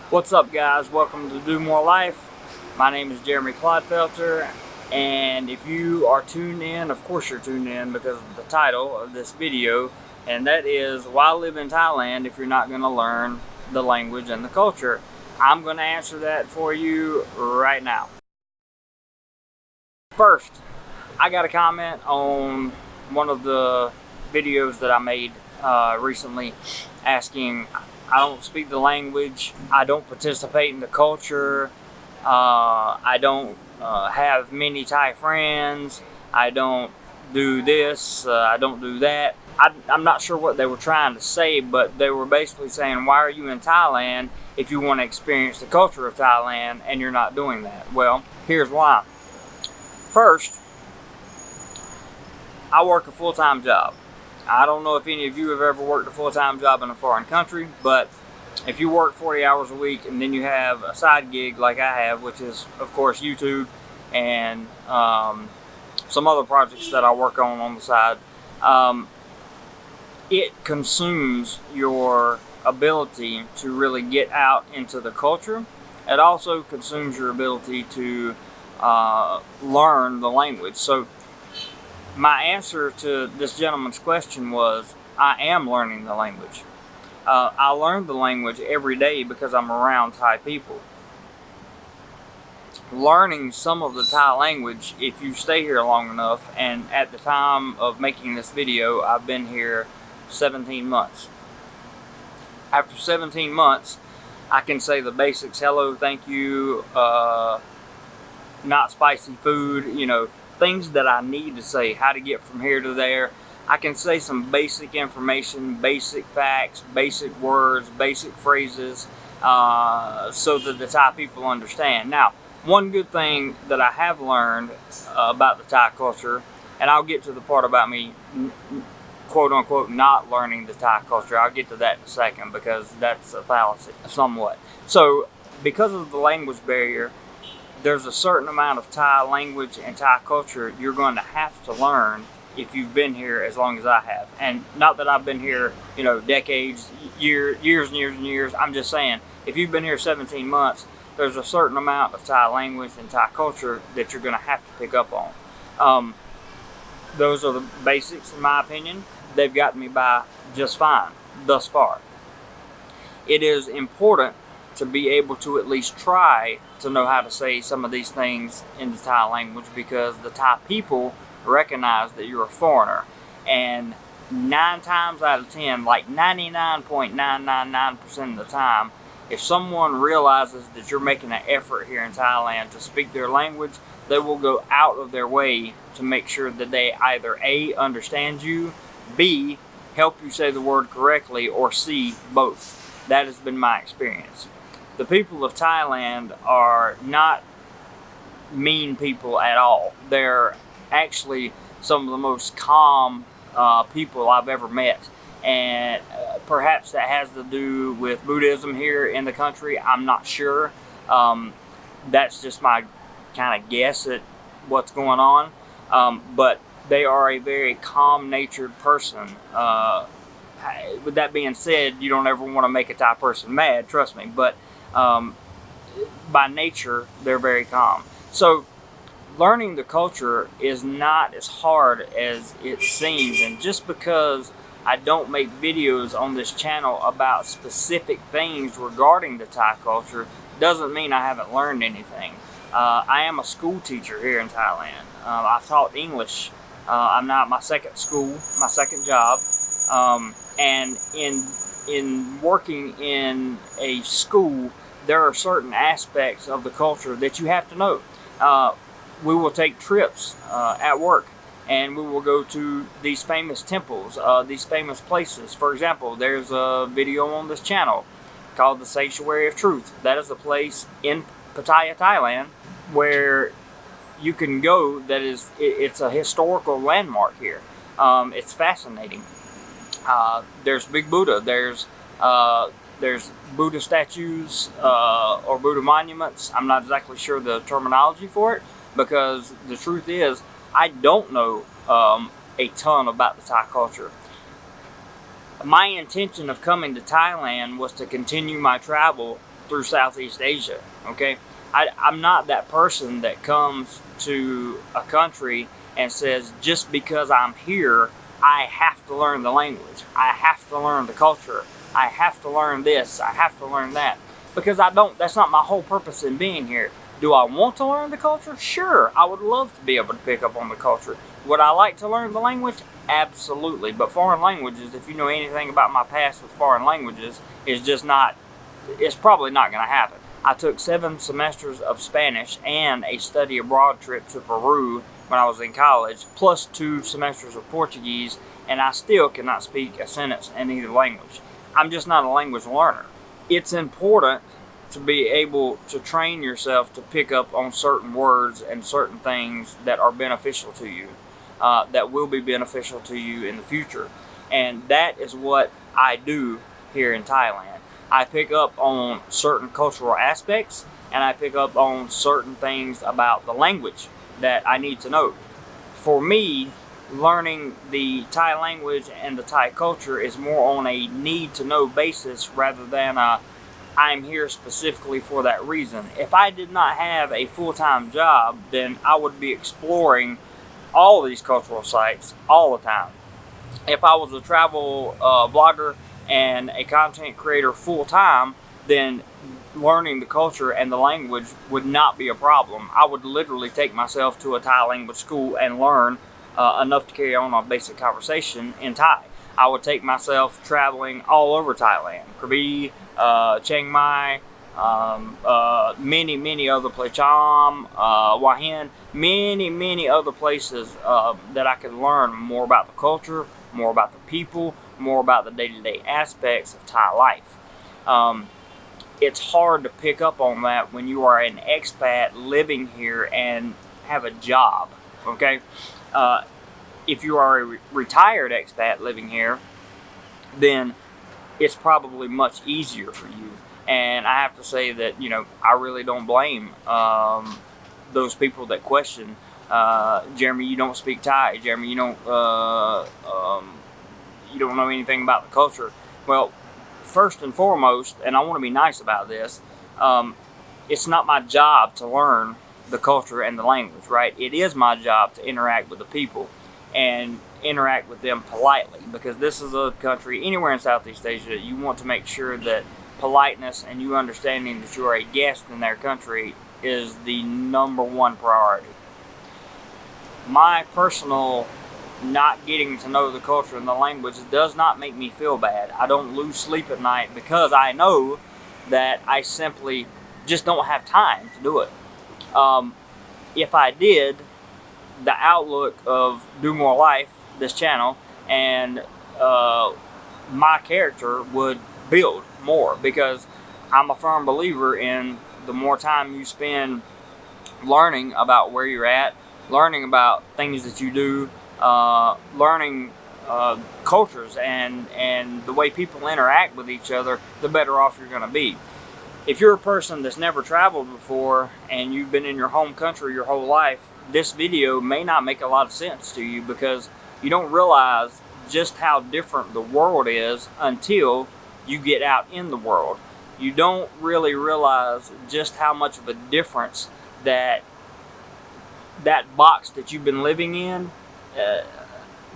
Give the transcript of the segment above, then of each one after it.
What's up, guys? Welcome to DoMoreLife. My name is Jeremy Clodfelter, and if you are tuned in, of course you're tuned in because of the title of this video, and that is why live in Thailand if you're not going to learn the language and the culture. I'm going to answer that for you right now. First, I got a comment on one of the videos that I made recently asking, I don't speak the language, I don't participate in the culture, I don't have many Thai friends, I don't do this, I don't do that. I'm not sure what they were trying to say, but they were basically saying, why are you in Thailand if you want to experience the culture of Thailand and you're not doing that? Well, here's why. First, I work a full-time job. I don't know if any of you have ever worked a full-time job in a foreign country, but if you work 40 hours a week and then you have a side gig like I have, which is, of course, YouTube and some other projects that I work on the side, it consumes your ability to really get out into the culture. It also consumes your ability to learn the language. So my answer to this gentleman's question was, I am learning the language. I learn the language every day because I'm around Thai people. Learning some of the Thai language, if you stay here long enough, and at the time of making this video, I've been here 17 months. After 17 months, I can say the basics: hello, thank you, not spicy food, things that I need to say, how to get from here to there. I can say some basic information, basic facts, basic words, basic phrases, so that the Thai people understand. Now, one good thing that I have learned about the Thai culture, and I'll get to the part about me, quote unquote, not learning the Thai culture. I'll get to that in a second because that's a fallacy, somewhat. So, because of the language barrier, there's a certain amount of Thai language and Thai culture you're going to have to learn if you've been here as long as I have. And not that I've been here, decades, years and years and years. I'm just saying, if you've been here 17 months, there's a certain amount of Thai language and Thai culture that you're going to have to pick up on. Those are the basics, in my opinion. They've gotten me by just fine thus far. It is important to be able to at least try to know how to say some of these things in the Thai language, because the Thai people recognize that you're a foreigner. And 9 times out of 10, like 99.999% of the time, if someone realizes that you're making an effort here in Thailand to speak their language, they will go out of their way to make sure that they either A, understand you, B, help you say the word correctly, or C, both. That has been my experience. The people of Thailand are not mean people at all. They're actually some of the most calm people I've ever met. And perhaps that has to do with Buddhism here in the country. I'm not sure. That's just my kind of guess at what's going on. But they are a very calm-natured person. With that being said, you don't ever want to make a Thai person mad, trust me. But by nature, they're very calm. So learning the culture is not as hard as it seems. And just because I don't make videos on this channel about specific things regarding the Thai culture doesn't mean I haven't learned anything. I am a school teacher here in Thailand. I've taught English. I'm now at my second school, my second job. And in working in a school, there are certain aspects of the culture that you have to know. We will take trips at work, and we will go to these famous temples, these famous places. For example, there's a video on this channel called the Sanctuary of Truth. That is a place in Pattaya, Thailand, where you can go. It's a historical landmark here. It's fascinating. There's Big Buddha. There's Buddha statues or Buddha monuments. I'm not exactly sure the terminology for it, because the truth is, I don't know a ton about the Thai culture. My intention of coming to Thailand was to continue my travel through Southeast Asia. Okay, I'm not that person that comes to a country and says, just because I'm here, I have to learn the language, I have to learn the culture, I have to learn this, I have to learn that. Because I don't, that's not my whole purpose in being here. Do I want to learn the culture? Sure, I would love to be able to pick up on the culture. Would I like to learn the language? Absolutely. But foreign languages, if you know anything about my past with foreign languages, is just not, it's probably not going to happen. I took 7 semesters of Spanish and a study abroad trip to Peru when I was in college, plus 2 semesters of Portuguese, and I still cannot speak a sentence in either language. I'm just not a language learner. It's important to be able to train yourself to pick up on certain words and certain things that are beneficial to you, that will be beneficial to you in the future. And that is what I do here in Thailand. I pick up on certain cultural aspects, and I pick up on certain things about the language that I need to know. For me, learning the Thai language and the Thai culture is more on a need-to-know basis rather than a I'm here specifically for that reason. If I did not have a full-time job, then I would be exploring all of these cultural sites all the time. If I was a travel vlogger and a content creator full-time, then learning the culture and the language would not be a problem. I would literally take myself to a Thai language school and learn enough to carry on a basic conversation in Thai. I would take myself traveling all over Thailand, Krabi, Chiang Mai, many other places, Cham, Hua Hin, many other places that I could learn more about the culture, more about the people, more about the day-to-day aspects of Thai life. It's hard to pick up on that when you are an expat living here and have a job, okay? If you are a retired expat living here, then it's probably much easier for you. And I have to say that, you know, I really don't blame those people that question, Jeremy, you don't speak Thai. Jeremy, you don't know anything about the culture. Well, first and foremost, and I want to be nice about this, it's not my job to learn the culture and the language, right? It is my job to interact with the people and interact with them politely, because this is a country, anywhere in Southeast Asia, you want to make sure that politeness and you understanding that you are a guest in their country is the #1 priority. My personal not getting to know the culture and the language does not make me feel bad. I don't lose sleep at night because I know that I simply just don't have time to do it. If I did, the outlook of DoMoreLife, this channel, and my character would build more, because I'm a firm believer in the more time you spend learning about where you're at, learning about things that you do, learning cultures and the way people interact with each other, the better off you're going to be. If you're a person that's never traveled before and you've been in your home country your whole life, this video may not make a lot of sense to you, because you don't realize just how different the world is until you get out in the world. You don't really realize just how much of a difference that box that you've been living in,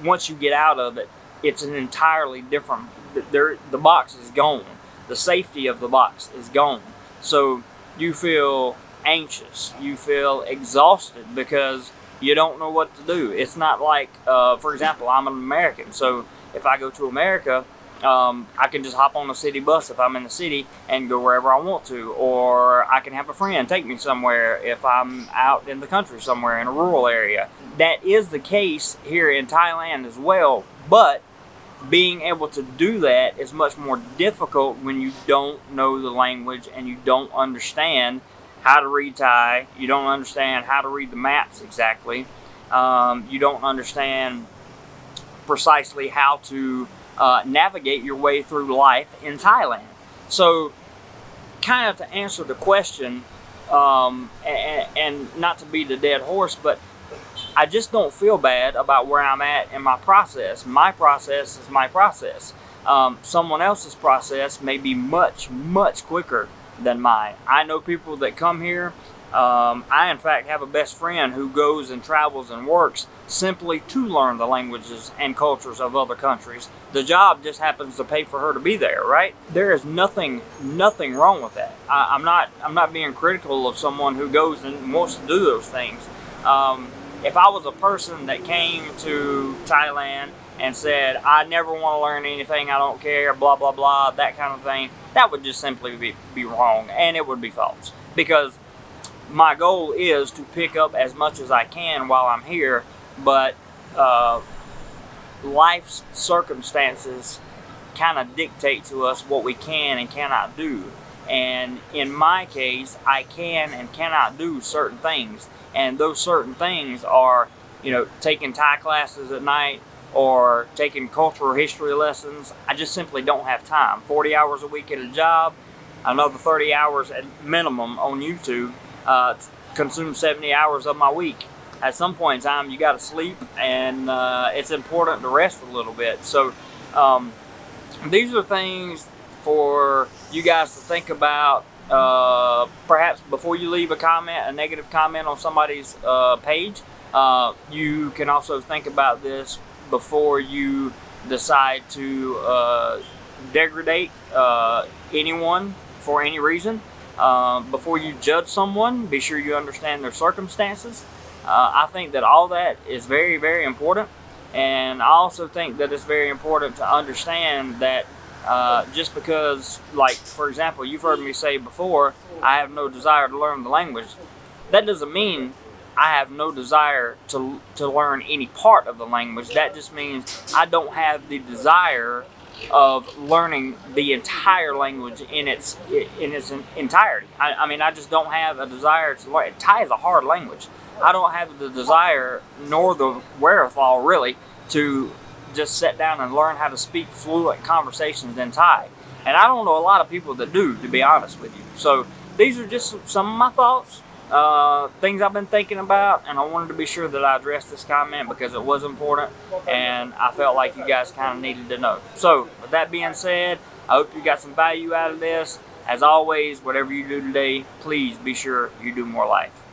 once you get out of it, it's an entirely different, the box is gone. The safety of the box is gone. So you feel anxious, you feel exhausted because you don't know what to do. It's not like, for example, I'm an American, so if I go to America, I can just hop on a city bus if I'm in the city and go wherever I want to, or I can have a friend take me somewhere if I'm out in the country somewhere in a rural area. That is the case here in Thailand as well, but being able to do that is much more difficult when you don't know the language and you don't understand how to read Thai, you don't understand how to read the maps exactly, you don't understand precisely how to navigate your way through life in Thailand. So kind of to answer the question, and not to beat a dead horse, but I just don't feel bad about where I'm at in my process. My process is my process. Someone else's process may be much quicker than mine. I know people that come here. I in fact have a best friend who goes and travels and works simply to learn the languages and cultures of other countries. The job just happens to pay for her to be there, right? There is nothing wrong with that. I'm not being critical of someone who goes and wants to do those things. If I was a person that came to Thailand and said, I never want to learn anything, I don't care, blah, blah, blah, that kind of thing, that would just simply be wrong, and it would be false. Because my goal is to pick up as much as I can while I'm here, but life's circumstances kind of dictate to us what we can and cannot do. And in my case, I can and cannot do certain things. And those certain things are, taking Thai classes at night or taking cultural history lessons. I just simply don't have time. 40 hours a week at a job, another 30 hours at minimum on YouTube, consume 70 hours of my week. At some point in time, you got to sleep, and it's important to rest a little bit. So these are things for you guys to think about. Perhaps before you leave a negative comment on somebody's page, you can also think about this before you decide to degrade anyone for any reason. Before you judge someone, be sure you understand their circumstances. I think that all that is very, very important. And I also think that it's very important to understand that just because, like, for example, you've heard me say before, I have no desire to learn the language. That doesn't mean I have no desire to learn any part of the language. That just means I don't have the desire of learning the entire language in its entirety. I mean, I just don't have a desire to learn. Thai is a hard language. I don't have the desire nor the wherewithal really to just sit down and learn how to speak fluent conversations in Thai. And I don't know a lot of people that do, to be honest with you. So these are just some of my thoughts, things I've been thinking about, and I wanted to be sure that I addressed this comment because it was important, and I felt like you guys kind of needed to know. So with that being said, I hope you got some value out of this. As always, whatever you do today, please be sure you do more life.